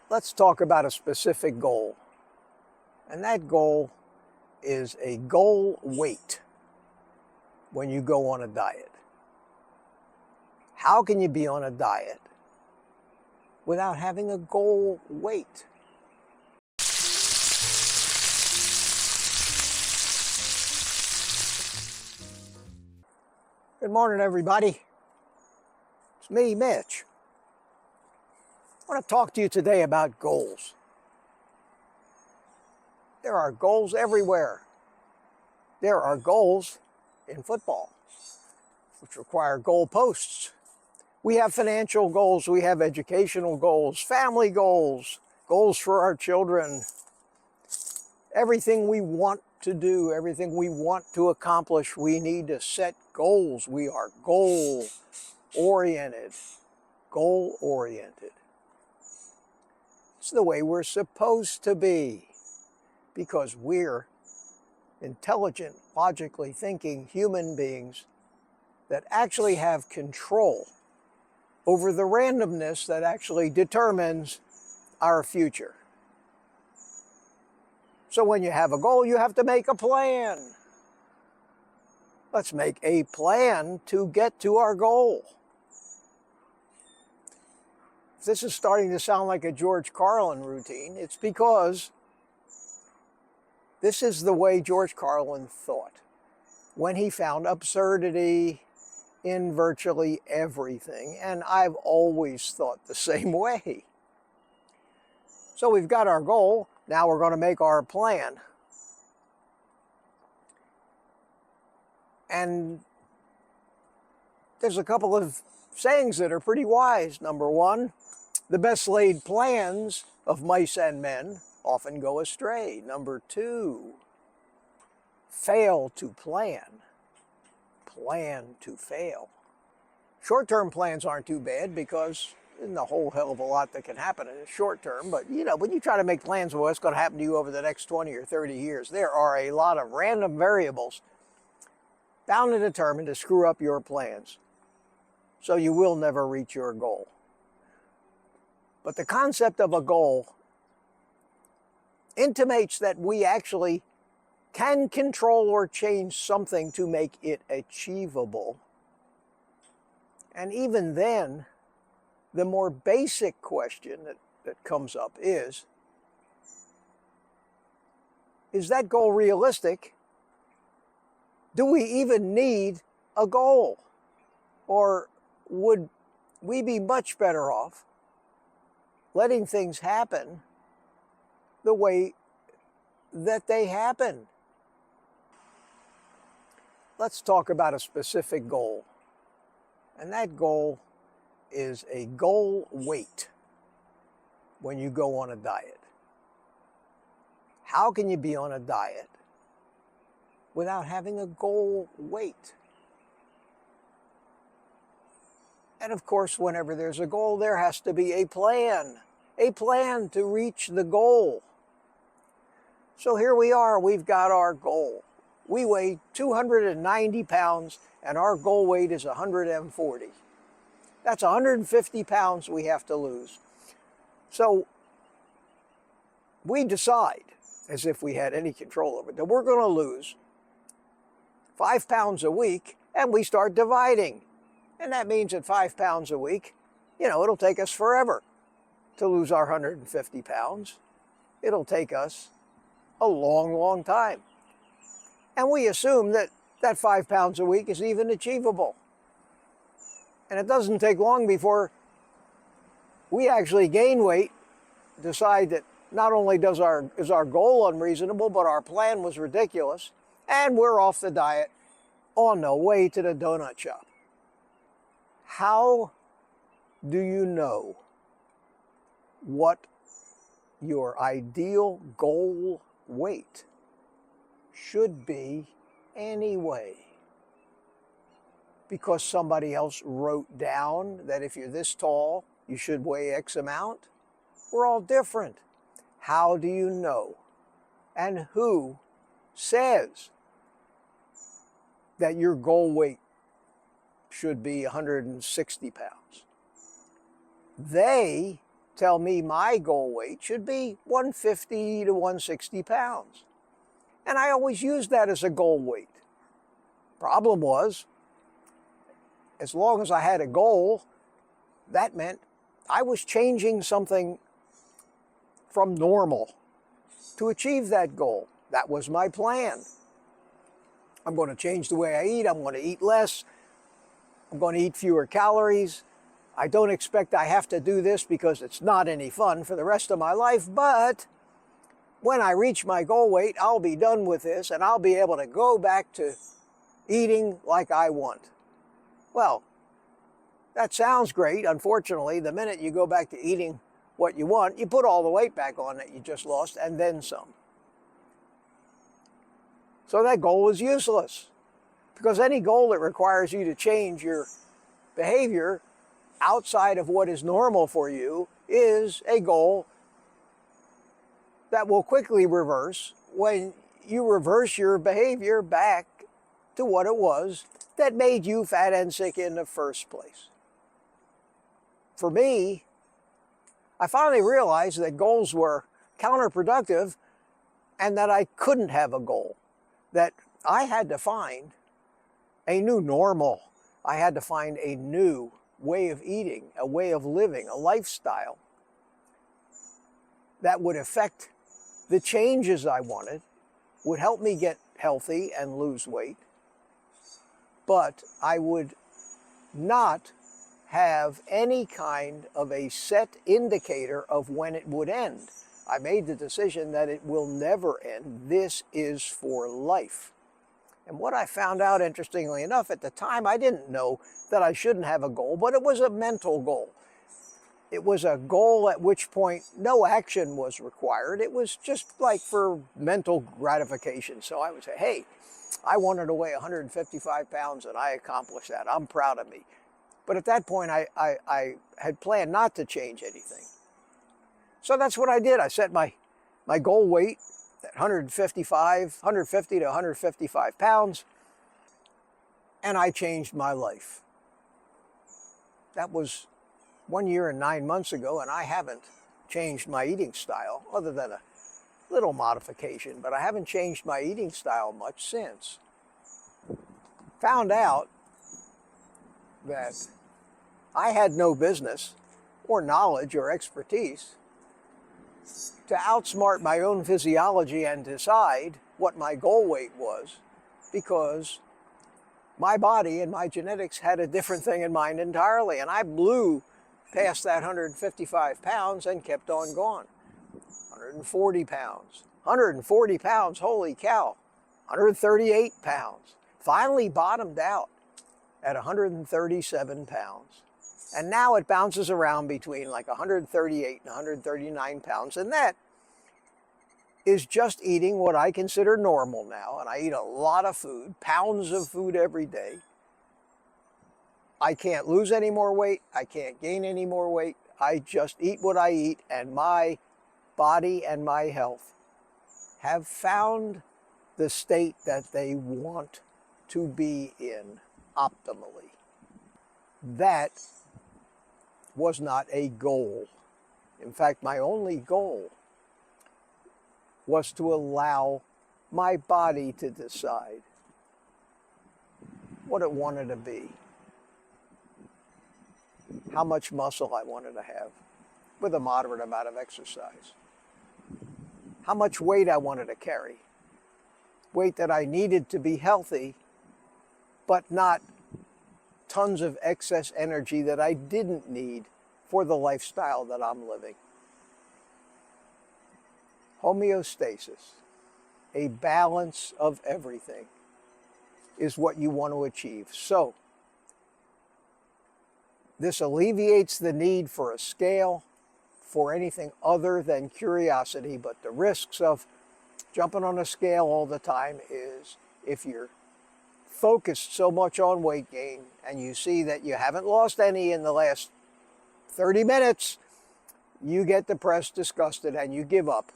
Let's talk about a specific goal. And that goal is a goal weight when you go on a diet. How can you be on a diet without having a goal weight? Good morning, everybody. It's me, Mitch. I want to talk to you today about goals. There are goals everywhere. There are goals in football, which require goal posts. We have financial goals, we have educational goals, family goals, goals for our children. Everything we want to do, everything we want to accomplish, we need to set goals. We are goal-oriented. Goal-oriented. It's the way we're supposed to be, because we're intelligent, logically thinking human beings that actually have control over the randomness that actually determines our future. So when you have a goal, you have to make a plan. Let's make a plan to get to our goal. If this is starting to sound like a George Carlin routine, it's because this is the way George Carlin thought when he found absurdity in virtually everything, and I've always thought the same way. So we've got our goal, now we're going to make our plan. And there's a couple of sayings that are pretty wise. Number one, the best laid plans of mice and men often go astray. Number two, fail to plan, plan to fail. Short-term plans aren't too bad because there's a whole hell of a lot that can happen in the short term. But when you try to make plans of what's going to happen to you over the next 20 or 30 years, there are a lot of random variables bound and determined to screw up your plans. So you will never reach your goal. But the concept of a goal intimates that we actually can control or change something to make it achievable. And even then, the more basic question that comes up is that goal realistic? Do we even need a goal? Or would we be much better off letting things happen the way that they happen? Let's talk about a specific goal. And that goal is a goal weight when you go on a diet. How can you be on a diet without having a goal weight? And of course, whenever there's a goal, there has to be a plan to reach the goal. So here we are, we've got our goal. We weigh 290 pounds and our goal weight is 140. That's 150 pounds we have to lose. So we decide, as if we had any control over it, that we're going to lose 5 pounds a week, and we start dividing. And that means at 5 pounds a week, it'll take us forever to lose our 150 pounds. It'll take us a long, long time. And we assume that 5 pounds a week is even achievable. And it doesn't take long before we actually gain weight, decide that not only is our goal unreasonable, but our plan was ridiculous, and we're off the diet on the way to the donut shop. How do you know what your ideal goal weight should be anyway? Because somebody else wrote down that if you're this tall, you should weigh X amount? We're all different. How do you know? And who says that your goal weight should be 160 pounds? They tell me my goal weight should be 150 to 160 pounds. And I always used that as a goal weight. Problem was, as long as I had a goal, that meant I was changing something from normal to achieve that goal. That was my plan. I'm going to change the way I eat. I'm going to eat less. I'm going to eat fewer calories. I don't expect I have to do this because it's not any fun for the rest of my life, but when I reach my goal weight, I'll be done with this and I'll be able to go back to eating like I want. Well, that sounds great. Unfortunately, the minute you go back to eating what you want, you put all the weight back on that you just lost and then some. So that goal was useless, because any goal that requires you to change your behavior outside of what is normal for you is a goal that will quickly reverse when you reverse your behavior back to what it was that made you fat and sick in the first place. For me, I finally realized that goals were counterproductive and that I couldn't have a goal, that I had to find a new normal. I had to find a new way of eating, a way of living, a lifestyle that would affect the changes I wanted, would help me get healthy and lose weight, but I would not have any kind of a set indicator of when it would end. I made the decision that it will never end. This is for life. And what I found out, interestingly enough, at the time, I didn't know that I shouldn't have a goal, but it was a mental goal. It was a goal at which point no action was required. It was just like for mental gratification. So I would say, hey, I wanted to weigh 155 pounds and I accomplished that. I'm proud of me. But at that point, I had planned not to change anything. So that's what I did. I set my goal weight at 150 to 155 pounds, and I changed my life. That was 1 year and 9 months ago, and I haven't changed my eating style, other than a little modification, but I haven't changed my eating style much since. Found out that I had no business or knowledge or expertise to outsmart my own physiology and decide what my goal weight was, because my body and my genetics had a different thing in mind entirely, and I blew past that 155 pounds and kept on going. 140 pounds, 140 pounds, holy cow, 138 pounds. Finally bottomed out at 137 pounds. And now it bounces around between like 138 and 139 pounds. And that is just eating what I consider normal now. And I eat a lot of food, pounds of food every day. I can't lose any more weight. I can't gain any more weight. I just eat what I eat, and my body and my health have found the state that they want to be in optimally. That was not a goal. In fact, my only goal was to allow my body to decide what it wanted to be, how much muscle I wanted to have with a moderate amount of exercise, how much weight I wanted to carry, weight that I needed to be healthy, but not tons of excess energy that I didn't need for the lifestyle that I'm living. Homeostasis, a balance of everything, is what you want to achieve. So, this alleviates the need for a scale, for anything other than curiosity, but the risks of jumping on a scale all the time is, if you're focused so much on weight gain and you see that you haven't lost any in the last 30 minutes, you get depressed, disgusted, and you give up.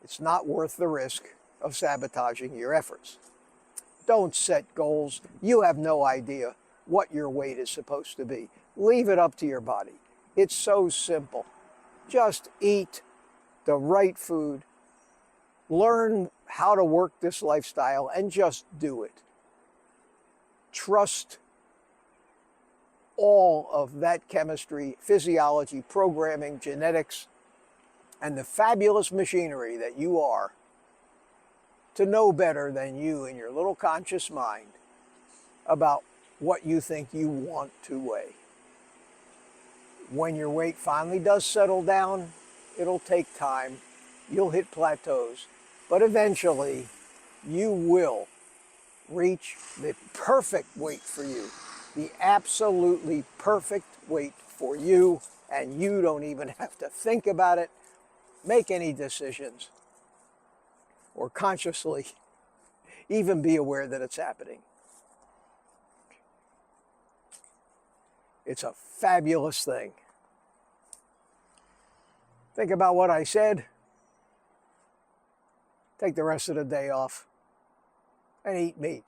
It's not worth the risk of sabotaging your efforts. Don't set goals. You have no idea what your weight is supposed to be. Leave it up to your body. It's so simple. Just eat the right food. Learn how to work this lifestyle and just do it. Trust all of that chemistry, physiology, programming, genetics, and the fabulous machinery that you are to know better than you in your little conscious mind about what you think you want to weigh. When your weight finally does settle down, it'll take time. You'll hit plateaus, but eventually you will reach the perfect weight for you, the absolutely perfect weight for you, and you don't even have to think about it, make any decisions, or consciously even be aware that it's happening. It's a fabulous thing. Think about what I said. Take the rest of the day off and eat meat.